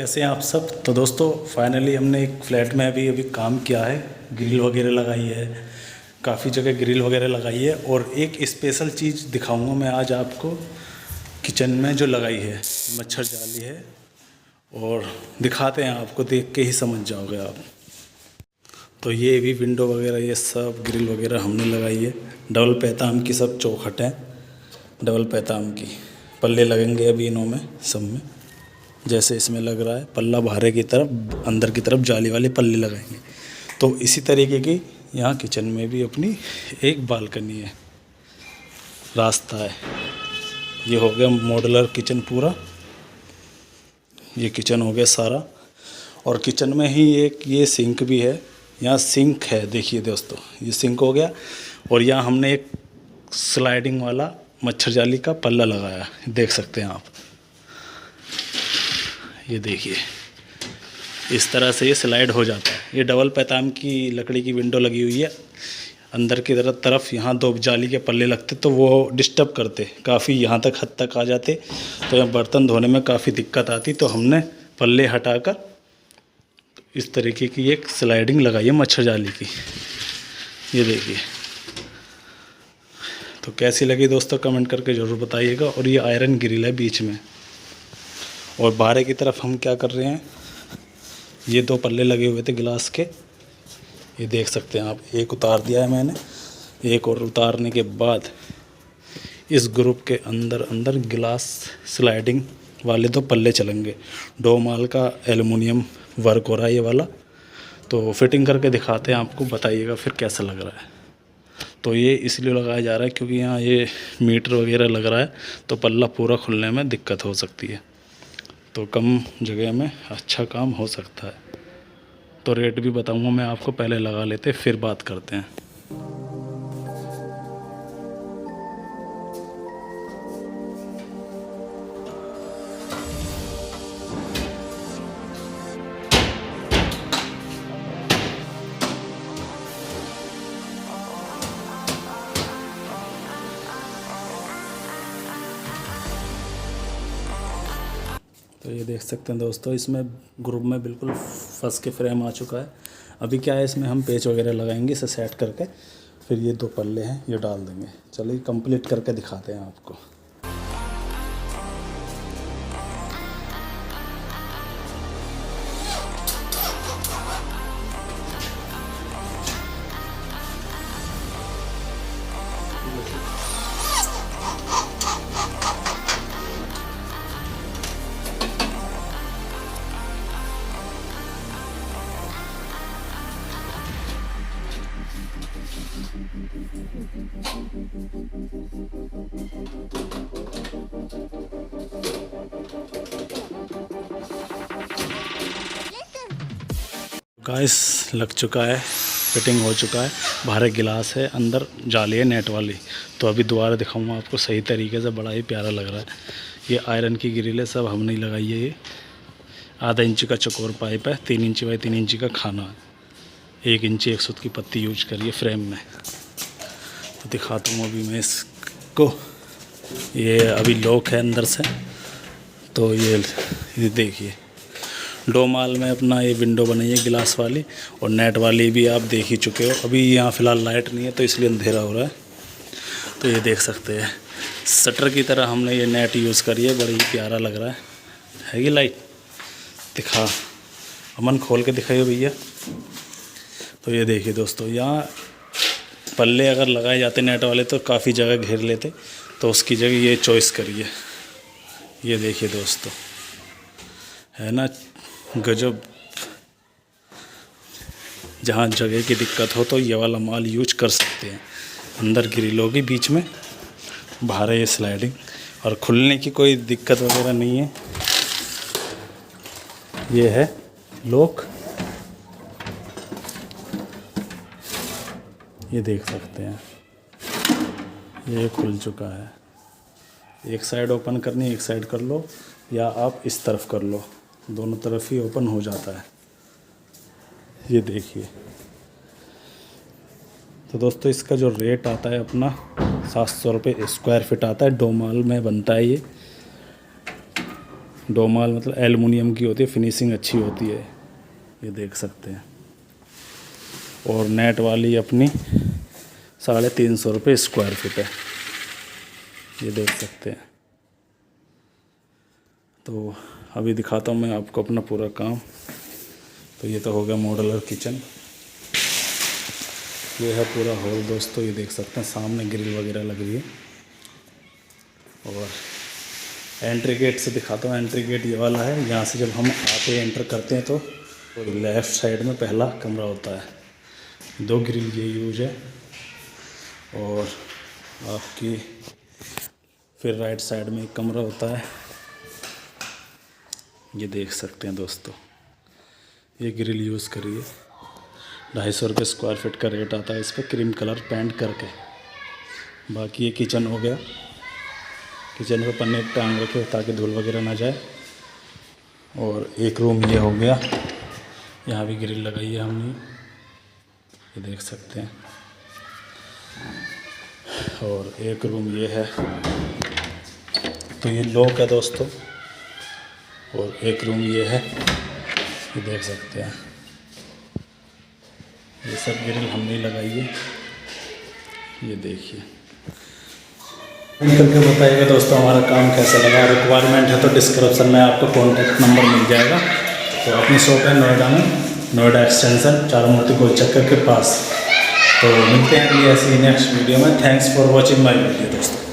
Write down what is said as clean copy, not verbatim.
कैसे हैं आप सब। तो दोस्तों फाइनली हमने एक फ्लैट में अभी काम किया है, ग्रिल वगैरह लगाई है, काफ़ी जगह ग्रिल वगैरह लगाई है। और एक स्पेशल चीज़ दिखाऊंगा मैं आज आपको किचन में जो लगाई है, मच्छर जाली है। और दिखाते हैं आपको, देख के ही समझ जाओगे आप। तो ये भी विंडो वगैरह ये सब ग्रिल वगैरह हमने लगाई है। डबल पैताम की सब चौखट हैं, डबल पैताम की पल्ले लगेंगे अभी इनों में सब में, जैसे इसमें लग रहा है पल्ला बाहर की तरफ, अंदर की तरफ जाली वाले पल्ले लगाएंगे। तो इसी तरीके की यहाँ किचन में भी अपनी एक बालकनी है, रास्ता है। ये हो गया मॉड्यूलर किचन पूरा, ये किचन हो गया सारा। और किचन में ही एक ये सिंक भी है, यहाँ सिंक है, देखिए दोस्तों ये सिंक हो गया। और यहाँ हमने एक स्लाइडिंग वाला मच्छर जाली का पल्ला लगाया, देख सकते हैं आप। ये देखिए इस तरह से ये स्लाइड हो जाता है। ये डबल पैताम की लकड़ी की विंडो लगी हुई है, अंदर की तरफ यहाँ दो जाली के पल्ले लगते तो वो डिस्टर्ब करते काफ़ी, यहाँ तक हद तक आ जाते, तो यहाँ बर्तन धोने में काफ़ी दिक्कत आती। तो हमने पल्ले हटाकर इस तरीके की एक स्लाइडिंग लगाई है मच्छर जाली की, ये देखिए। तो कैसी लगी दोस्तों कमेंट करके ज़रूर बताइएगा। और ये आयरन ग्रिल है बीच में। और बाहर की तरफ हम क्या कर रहे हैं, ये दो पल्ले लगे हुए थे गिलास के, ये देख सकते हैं आप। एक उतार दिया है मैंने, एक और उतारने के बाद इस ग्रुप के अंदर गिलास स्लाइडिंग वाले दो पल्ले चलेंगे। डोमाल का एल्युमिनियम वर्क हो रहा है ये वाला। तो फिटिंग करके दिखाते हैं आपको, बताइएगा फिर कैसा लग रहा है। तो ये इसलिए लगाया जा रहा है क्योंकि यहाँ ये मीटर वगैरह लग रहा है, तो पल्ला पूरा खुलने में दिक्कत हो सकती है। तो कम जगह में अच्छा काम हो सकता है। तो रेट भी बताऊंगा मैं आपको, पहले लगा लेते फिर बात करते हैं। तो ये देख सकते हैं दोस्तों, इसमें ग्रुप में बिल्कुल फंस के फ्रेम आ चुका है। अभी क्या है, इसमें हम पेच वगैरह लगाएंगे, इसे सेट करके फिर ये दो पल्ले हैं ये डाल देंगे। चलिए कंप्लीट करके दिखाते हैं आपको। गाइस लग चुका है, फिटिंग हो चुका है। बाहर गिलास है, अंदर जाली है नेट वाली। तो अभी दोबारा दिखाऊंगा आपको सही तरीके से, बड़ा ही प्यारा लग रहा है। ये आयरन की ग्रिल है, सब हमने लगाई है। ये आधा इंच का चौकोर पाइप है, 3 इंच बाई 3 इंच का खाना है, 1 इंच 1 सूत की पत्ती यूज करिए फ्रेम में। तो दिखाता हूँ अभी मैं इसको। ये अभी लॉक है अंदर से, तो ये देखिए डोमाल में अपना ये विंडो बनाई है गिलास वाली, और नेट वाली भी आप देख ही चुके हो। अभी यहाँ फ़िलहाल लाइट नहीं है तो इसलिए अंधेरा हो रहा है। तो ये देख सकते हैं शटर की तरह हमने ये नेट यूज़ करी है, बड़ी ही प्यारा लग रहा है कि लाइट दिखा, अमन खोल के दिखाइए भैया। तो ये देखिए दोस्तों, यहाँ पल्ले अगर लगाए जाते नेट वाले तो काफ़ी जगह घेर लेते, तो उसकी जगह ये चॉइस करिए। ये देखिए दोस्तों, है ना गजब। जहाँ जगह की दिक्कत हो तो ये वाला माल यूज कर सकते हैं। अंदर ग्रिल होगी बीच में, बाहर ये स्लाइडिंग, और खुलने की कोई दिक्कत वगैरह नहीं है। ये है लॉक, ये देख सकते हैं ये खुल चुका है। एक साइड ओपन करनी, एक साइड कर लो, या आप इस तरफ कर लो, दोनों तरफ ही ओपन हो जाता है। ये देखिए। तो दोस्तों इसका जो रेट आता है अपना 700 रुपये स्क्वायर फिट आता है, डोमाल में बनता है ये। डोमाल मतलब एल्युमिनियम की होती है, फिनिशिंग अच्छी होती है, ये देख सकते हैं। और नेट वाली अपनी 350 रुपये स्क्वायर फीट है, ये देख सकते हैं। तो अभी दिखाता हूँ मैं आपको अपना पूरा काम। तो ये तो हो गया मॉड्यूलर किचन, ये है पूरा हॉल दोस्तों, ये देख सकते हैं। सामने ग्रिल वगैरह लग रही है। और एंट्री गेट से दिखाता हूँ। एंट्री गेट ये वाला है, यहाँ से जब हम आते एंटर करते हैं तो लेफ़्ट साइड में पहला कमरा होता है। 2 ग्रिल ये यूज है। और आपकी फिर राइट साइड में एक कमरा होता है, ये देख सकते हैं दोस्तों। ये ग्रिल यूज़ करिए, 250 रुपये स्क्वायर फीट का रेट आता है इस पर, क्रीम कलर पेंट करके। बाकी ये किचन हो गया, किचन पे पन्ने टांग रखे ताकि धूल वगैरह ना जाए। और एक रूम ये हो गया, यहाँ भी ग्रिल लगाई है हमने, ये देख सकते हैं। और एक रूम ये है, तो ये लॉक है दोस्तों। और एक रूम ये है, ये देख सकते हैं। ये सब ग्रिल हमने लगाई है, ये देखिए। करके बताइएगा दोस्तों हमारा काम कैसा लगा। रिक्वायरमेंट है तो डिस्क्रिप्शन में आपको कॉन्टैक्ट नंबर मिल जाएगा। तो अपनी शॉप है नोएडा में, नोएडा एक्सटेंशन, चार मूर्ति गोल चक्कर के पास। तो मिलते हैं अगली ऐसी नेक्स्ट वीडियो में। Thanks for watching my video दोस्तों।